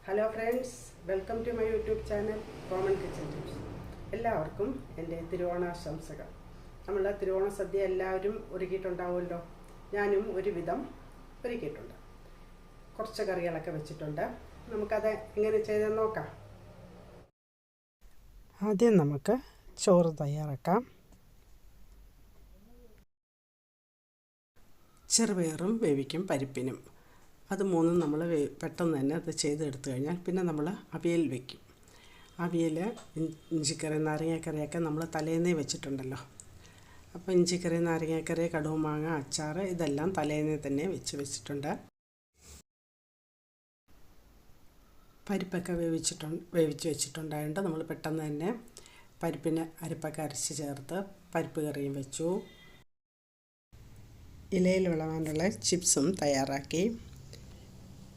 Hello friends, welcome to my YouTube channel Common Kitchen Tips. എല്ലാവർക്കും എൻ്റെ തിരുവോണാശംസകൾ. നമ്മൾ തിരുവോണ സദ്യ എല്ലാവരും ഒരുക്കിയിട്ടുണ്ടാവുമല്ലോ. ഞാനും ഒരുവിധം ഒരുക്കിയിട്ടുണ്ട്. കുറച്ച് കറികളൊക്കെ വെച്ചിട്ടുണ്ട്. നമുക്കത് എങ്ങനെ ചെയ്തെന്ന് നോക്കാം. ആദ്യം നമുക്ക് ചോറ് തയ്യാറാക്കാം. ചെറുപയറും വേവിക്കും പരിപ്പിനും. അത് മൂന്നും നമ്മൾ പെട്ടെന്ന് തന്നെ അത് ചെയ്തെടുത്തു കഴിഞ്ഞാൽ പിന്നെ നമ്മൾ അവിയൽ വയ്ക്കും. അവിയൽ ഇഞ്ചിക്കറി നാരങ്ങക്കറിയൊക്കെ നമ്മൾ തലേന്നേ വെച്ചിട്ടുണ്ടല്ലോ. അപ്പോൾ ഇഞ്ചിക്കറി നാരങ്ങക്കറി കടുക് മാങ്ങ അച്ചാർ ഇതെല്ലാം തലേന്നേ തന്നെ വെച്ചിട്ടുണ്ട്. പരിപ്പൊക്കെ വേവിച്ച് വെച്ചിട്ടുണ്ടായതുകൊണ്ട് നമ്മൾ പെട്ടെന്ന് തന്നെ പരിപ്പിന് അരപ്പൊക്കെ അരച്ച് ചേർത്ത് പരിപ്പ് കറിയും വെച്ചു. ഇലയിൽ വിളവാനുള്ള ചിപ്സും തയ്യാറാക്കി.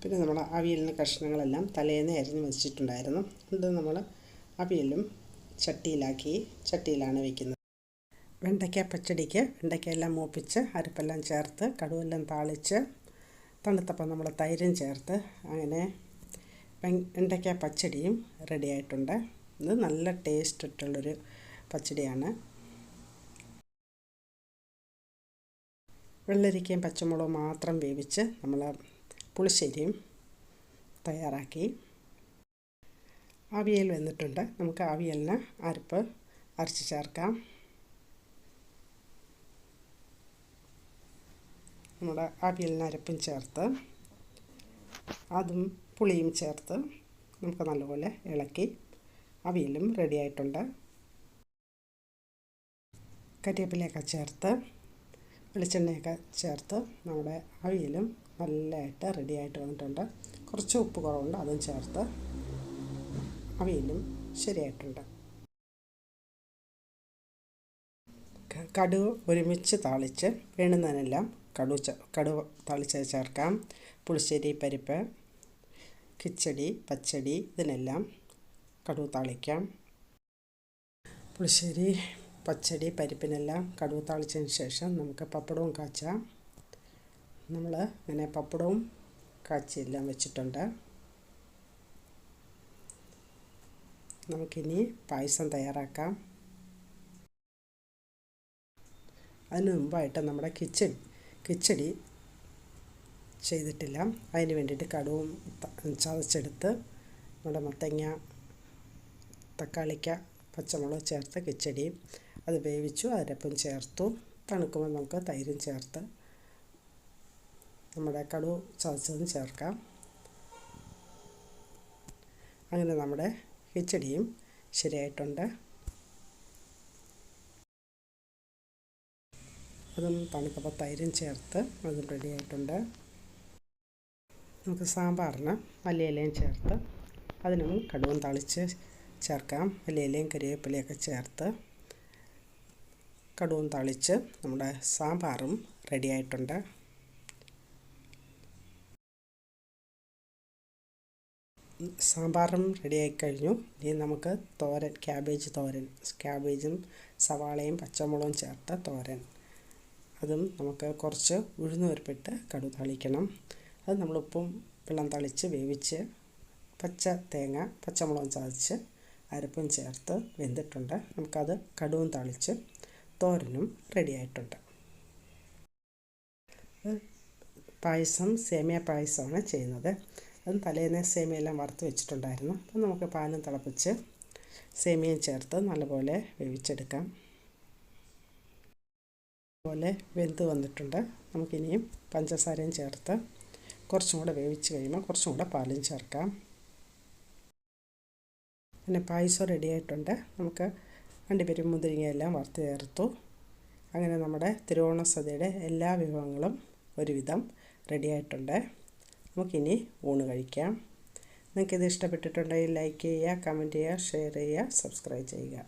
പിന്നെ നമ്മൾ അവിയലിന് കഷ്ണങ്ങളെല്ലാം തലേന്ന് അരിഞ്ഞ് വെച്ചിട്ടുണ്ടായിരുന്നു. ഇത് നമ്മൾ അവിയലും ചട്ടിയിലാണ് വയ്ക്കുന്നത്. വെണ്ടയ്ക്ക പച്ചടിക്ക് വെണ്ടയ്ക്കയെല്ലാം മൂപ്പിച്ച് അരപ്പെല്ലാം ചേർത്ത് കടുവെല്ലാം താളിച്ച് തണുത്തപ്പോൾ നമ്മൾ തൈരും ചേർത്ത് അങ്ങനെ വെണ്ടയ്ക്ക പച്ചടിയും റെഡി ആയിട്ടുണ്ട്. ഇത് നല്ല ടേസ്റ്റ് ഇട്ടുള്ളൊരു പച്ചടിയാണ്. വെള്ളരിക്കയും പച്ചമുളകും മാത്രം വേവിച്ച് നമ്മൾ പുളിശ്ശേരിയും തയ്യാറാക്കി. അവിയൽ വെന്തിട്ടുണ്ട്. നമുക്ക് അവിയലിന് അരപ്പ് അരച്ച് ചേർക്കാം. നമ്മുടെ അവിയലിന് അരപ്പും ചേർത്ത് അതും പുളിയും ചേർത്ത് നമുക്ക് നല്ലപോലെ ഇളക്കി അവിയലും റെഡി ആയിട്ടുണ്ട്. കരിവേപ്പിലയൊക്കെ ചേർത്ത് വെളിച്ചെണ്ണയൊക്കെ ചേർത്ത് നമ്മുടെ അവിയലും നല്ലതായിട്ട് റെഡിയായിട്ട് വന്നിട്ടുണ്ട്. കുറച്ച് ഉപ്പ് കുറവുണ്ട്, അതും ചേർത്ത് അവിയലും ശരിയായിട്ടുണ്ട്. കടുക് ഒരുമിച്ച് താളിച്ച് വേണ്ടുന്നതിനെല്ലാം കടുക് താളിച്ച് ചേർക്കാം. പുളിശ്ശേരി പരിപ്പ് കിച്ചടി പച്ചടി ഇതിനെല്ലാം കടുക് താളിക്കാം. പുളിശ്ശേരി പച്ചടി പരിപ്പിനെല്ലാം കടുക് താളിച്ചതിന് ശേഷം നമുക്ക് പപ്പടവും കാച്ചാം. നമ്മൾ അങ്ങനെ പപ്പടവും കാച്ചിയെല്ലാം വെച്ചിട്ടുണ്ട്. നമുക്കിനി പായസം തയ്യാറാക്കാം. അതിന് മുമ്പായിട്ട് നമ്മുടെ കിച്ചടി ചെയ്തിട്ടില്ല. അതിന് വേണ്ടിയിട്ട് കടുവും ചതച്ചെടുത്ത് നമ്മുടെ മത്തങ്ങ തക്കാളിക്ക പച്ചമുളക് ചേർത്ത് കിച്ചടി അത് വേവിച്ചു. അരപ്പും ചേർത്തു. തണുക്കുമ്പോൾ നമുക്ക് തൈരും ചേർത്ത് നമ്മുടെ കടുക് ചതച്ചതും ചേർക്കാം. അങ്ങനെ നമ്മുടെ കിച്ചടിയും ശരിയായിട്ടുണ്ട്. അതും തണുക്കുമ്പോൾ തൈരും ചേർത്ത് അതും റെഡിയായിട്ടുണ്ട്. നമുക്ക് സാമ്പാറിന് മല്ലിയിലയും ചേർത്ത് അതിനും കടുവും താളിച്ച് ചേർക്കാം. മല്ലിയിലയും കരിവേപ്പിലയൊക്കെ ചേർത്ത് കടുവും താളിച്ച് നമ്മുടെ സാമ്പാറും റെഡിയായിട്ടുണ്ട്. സാമ്പാറും റെഡിയായി കഴിഞ്ഞു. ഇനി നമുക്ക് തോരൻ, ക്യാബേജും സവാളയും പച്ചമുളകും ചേർത്ത തോരൻ. അതും നമുക്ക് കുറച്ച് ഉഴുന്ന് പരിപ്പിട്ട് കടുക് താളിക്കണം. അത് നമ്മൾ ഉപ്പും വെള്ളം തളിച്ച് വേവിച്ച് തേങ്ങ പച്ചമുളകും ചതച്ച് അരപ്പും ചേർത്ത് വെന്തിട്ടുണ്ട്. നമുക്കത് കടുവും താളിച്ച് തോരനും റെഡിയായിട്ടുണ്ട്. പായസം സേമിയ പായസമാണ് ചെയ്യുന്നത്. അതും തലേന്ന് സേമിയെല്ലാം വറുത്ത് വെച്ചിട്ടുണ്ടായിരുന്നു. അപ്പം നമുക്ക് പാലും തിളപ്പിച്ച് സേമിയയും ചേർത്ത് നല്ലപോലെ വേവിച്ചെടുക്കാം. അതുപോലെ വെന്ത് വന്നിട്ടുണ്ട്. നമുക്കിനിയും പഞ്ചസാരയും ചേർത്ത് കുറച്ചും കൂടെ വേവിച്ച് കഴിയുമ്പോൾ കുറച്ചും കൂടെ പാലും ചേർക്കാം. പിന്നെ പായസം റെഡിയായിട്ടുണ്ട്. നമുക്ക് അണ്ടിപ്പരിപ്പും മുന്തിരിങ്ങയെല്ലാം വറുത്ത് ചേർത്തു. അങ്ങനെ നമ്മുടെ തിരുവോണ സദ്യയുടെ എല്ലാ വിഭവങ്ങളും ഒരുവിധം റെഡിയായിട്ടുണ്ട്. നമുക്കിനി ഊണ് കഴിക്കാം. നിങ്ങൾക്കിത് ഇഷ്ടപ്പെട്ടിട്ടുണ്ടെങ്കിൽ ലൈക്ക് ചെയ്യുക, കമൻറ്റ് ചെയ്യുക, ഷെയർ ചെയ്യുക, സബ്സ്ക്രൈബ് ചെയ്യുക.